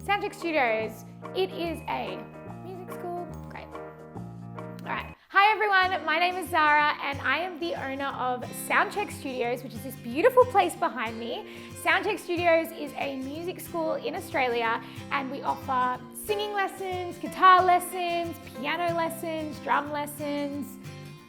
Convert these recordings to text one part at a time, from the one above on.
SoundCheck Studios, it is a music school. Great. All right. Hi everyone, my name is Zara and I am the owner of SoundCheck Studios, which is this beautiful place behind me. SoundCheck Studios is a music school in Australia and we offer singing lessons, guitar lessons, piano lessons, drum lessons,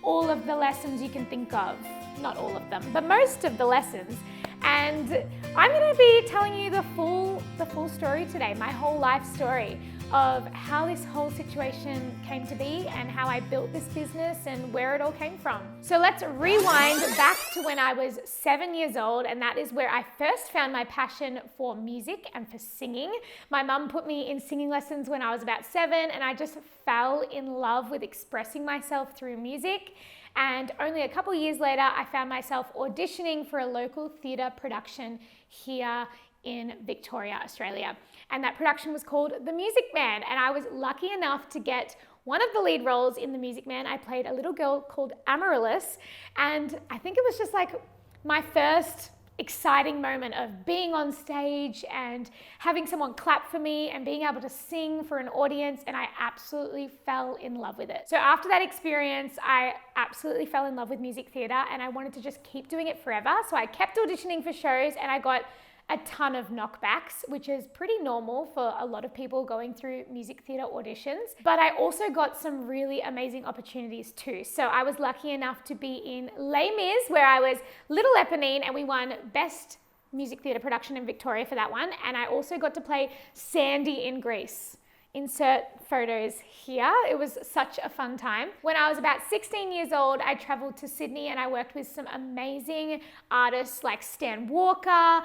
all of the lessons you can think of. Not all of them, but most of the lessons. And I'm going to be telling you the full story today, my whole life story of how this whole situation came to be and how I built this business and where it all came from. So let's rewind back to when I was 7 years old, and that is where I first found my passion for music and for singing. My mum put me in singing lessons when I was about 7, and I just fell in love with expressing myself through music. And only a couple years later, I found myself auditioning for a local theatre production here in Victoria, Australia. And that production was called The Music Man. And I was lucky enough to get one of the lead roles in The Music Man. I played a little girl called Amaryllis. And I think it was just like my first exciting moment of being on stage and having someone clap for me and being able to sing for an audience, and I absolutely fell in love with it. So after that experience, I absolutely fell in love with music theatre and I wanted to just keep doing it forever. So I kept auditioning for shows and I got a ton of knockbacks, which is pretty normal for a lot of people going through music theatre auditions. But I also got some really amazing opportunities too. So I was lucky enough to be in Les Mis, where I was Little Eponine, and we won Best Music Theatre Production in Victoria for that one. And I also got to play Sandy in Grease. Insert photos here. It was such a fun time. When I was about 16 years old, I traveled to Sydney and I worked with some amazing artists like Stan Walker,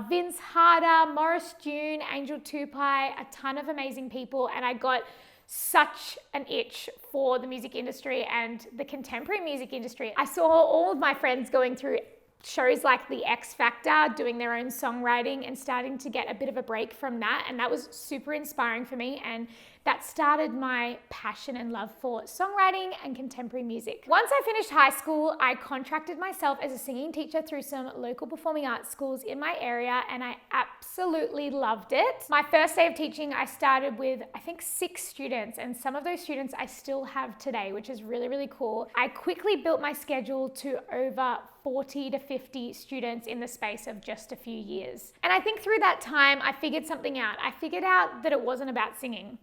Vince Harder, Morris June, Angel Tupai, a ton of amazing people. And I got such an itch for the music industry and the contemporary music industry. I saw all of my friends going through shows like The X Factor, doing their own songwriting and starting to get a bit of a break from that. And that was super inspiring for me. And that started my passion and love for songwriting and contemporary music. Once I finished high school, I contracted myself as a singing teacher through some local performing arts schools in my area, and I absolutely loved it. My first day of teaching, I started with, I think, 6 students, and some of those students I still have today, which is really, really cool. I quickly built my schedule to over 40 to 50 students in the space of just a few years. And I think through that time, I figured something out. I figured out that it wasn't about singing.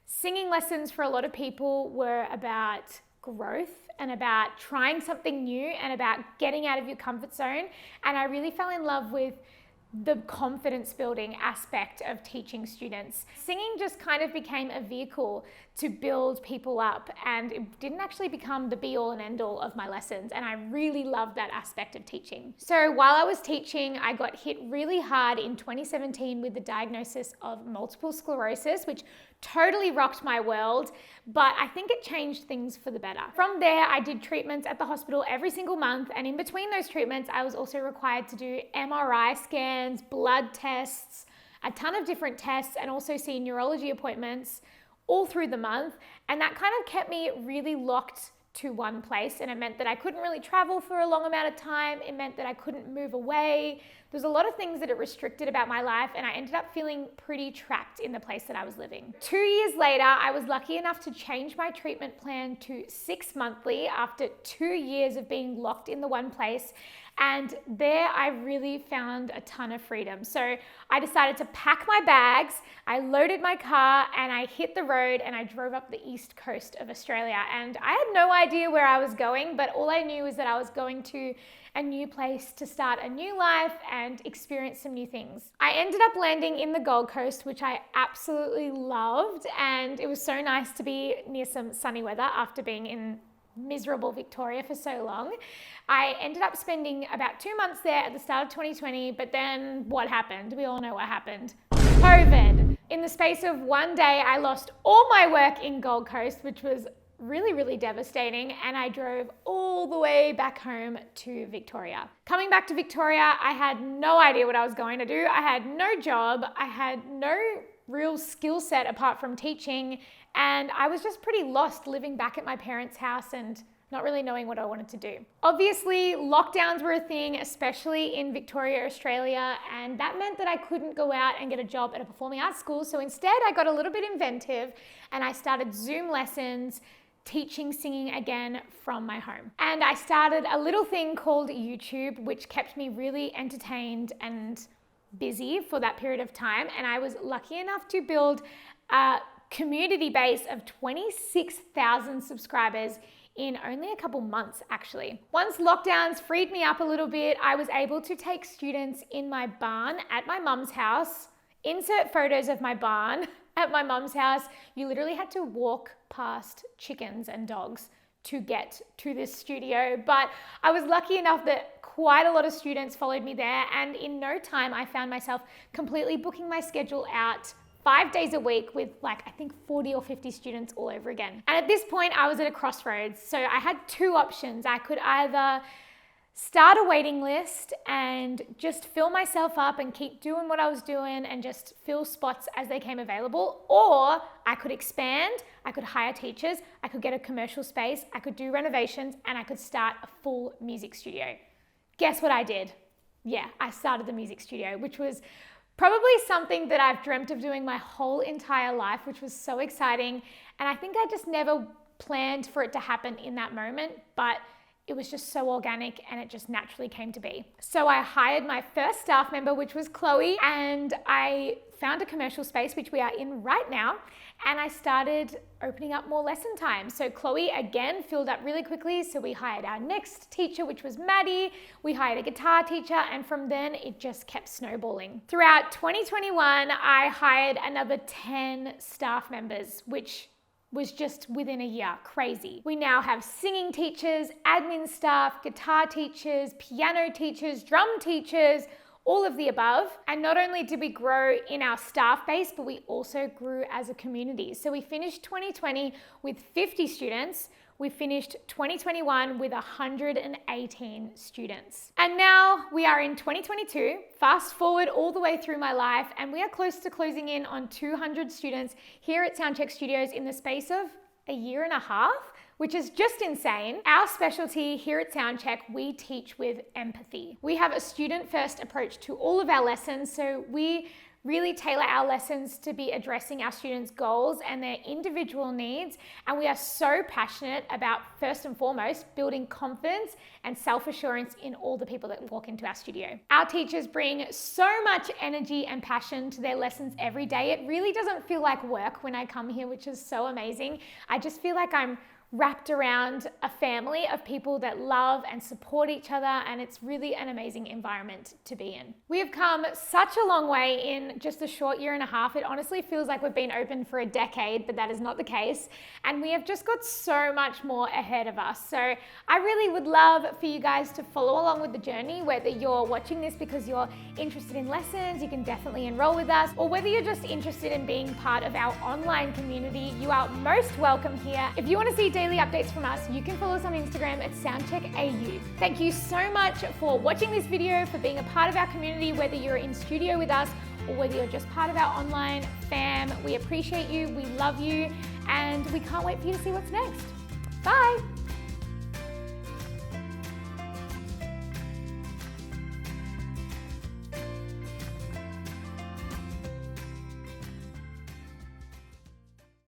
Singing lessons for a lot of people were about growth and about trying something new and about getting out of your comfort zone. And I really fell in love with the confidence building aspect of teaching students. Singing just kind of became a vehicle to build people up, and it didn't actually become the be all and end all of my lessons. And I really loved that aspect of teaching. So while I was teaching, I got hit really hard in 2017 with the diagnosis of multiple sclerosis, which totally rocked my world, but I think it changed things for the better. From there, I did treatments at the hospital every single month, and in between those treatments, I was also required to do MRI scans, blood tests, a ton of different tests, and also see neurology appointments all through the month. And that kind of kept me really locked to one place, and it meant that I couldn't really travel for a long amount of time. It meant that I couldn't move away. There's a lot of things that it restricted about my life, and I ended up feeling pretty trapped in the place that I was living. 2 years later, I was lucky enough to change my treatment plan to 6 monthly after 2 years of being locked in the one place. And there I really found a ton of freedom. So I decided to pack my bags, I loaded my car, and I hit the road and I drove up the east coast of Australia. And I had no idea where I was going, but all I knew was that I was going to a new place to start a new life and experience some new things. I ended up landing in the Gold Coast, which I absolutely loved. And it was so nice to be near some sunny weather after being in miserable Victoria for so long. I ended up spending about 2 months there at the start of 2020, but then what happened? We all know what happened. COVID. In the space of one day, I lost all my work in Gold Coast, which was really, really devastating, and I drove all the way back home to Victoria. Coming back to Victoria, I had no idea what I was going to do. I had no job. I had no real skill set apart from teaching, and I was just pretty lost living back at my parents' house and not really knowing what I wanted to do. Obviously, lockdowns were a thing, especially in Victoria, Australia, and that meant that I couldn't go out and get a job at a performing arts school. So instead, I got a little bit inventive and I started Zoom lessons, teaching singing again from my home. And I started a little thing called YouTube, which kept me really entertained and busy for that period of time. And I was lucky enough to build a community base of 26,000 subscribers in only a couple months, actually. Once lockdowns freed me up a little bit, I was able to take students in my barn at my mum's house, insert photos of my barn at my mum's house. You literally had to walk past chickens and dogs to get to this studio, but I was lucky enough that quite a lot of students followed me there, and in no time I found myself completely booking my schedule out 5 days a week with I think 40 or 50 students all over again. And at this point I was at a crossroads. So I had two options. I could either start a waiting list and just fill myself up and keep doing what I was doing and just fill spots as they came available, or I could expand, I could hire teachers, I could get a commercial space, I could do renovations, and I could start a full music studio. Guess what I did? Yeah, I started the music studio, which was probably something that I've dreamt of doing my whole entire life, which was so exciting. And I think I just never planned for it to happen in that moment, but it was just so organic and it just naturally came to be. So I hired my first staff member, which was Chloe, and I found a commercial space, which we are in right now, and I started opening up more lesson time. So Chloe again filled up really quickly. So we hired our next teacher, which was Maddie. We hired a guitar teacher, and from then it just kept snowballing. Throughout 2021, I hired another 10 staff members, which was just within a year. Crazy. We now have singing teachers, admin staff, guitar teachers, piano teachers, drum teachers, all of the above. And not only did we grow in our staff base, but we also grew as a community. So we finished 2020 with 50 students. We finished 2021 with 118 students. And now we are in 2022, fast forward all the way through my life, and we are close to closing in on 200 students here at SoundCheck Studios in the space of a year and a half, which is just insane. Our specialty here at SoundCheck, we teach with empathy. We have a student-first approach to all of our lessons, so we really tailor our lessons to be addressing our students' goals and their individual needs. And we are so passionate about, first and foremost, building confidence and self-assurance in all the people that walk into our studio. Our teachers bring so much energy and passion to their lessons every day. It really doesn't feel like work when I come here, which is so amazing. I just feel like I'm wrapped around a family of people that love and support each other, and it's really an amazing environment to be in. We have come such a long way in just a short year and a half. It honestly feels like we've been open for a decade, but that is not the case. And we have just got so much more ahead of us. So I really would love for you guys to follow along with the journey, whether you're watching this because you're interested in lessons, you can definitely enroll with us, or whether you're just interested in being part of our online community, you are most welcome here. If you want to see daily updates from us, you can follow us on Instagram at SoundCheckAU. Thank you so much for watching this video, for being a part of our community, whether you're in studio with us or whether you're just part of our online fam. We appreciate you, we love you, and we can't wait for you to see what's next.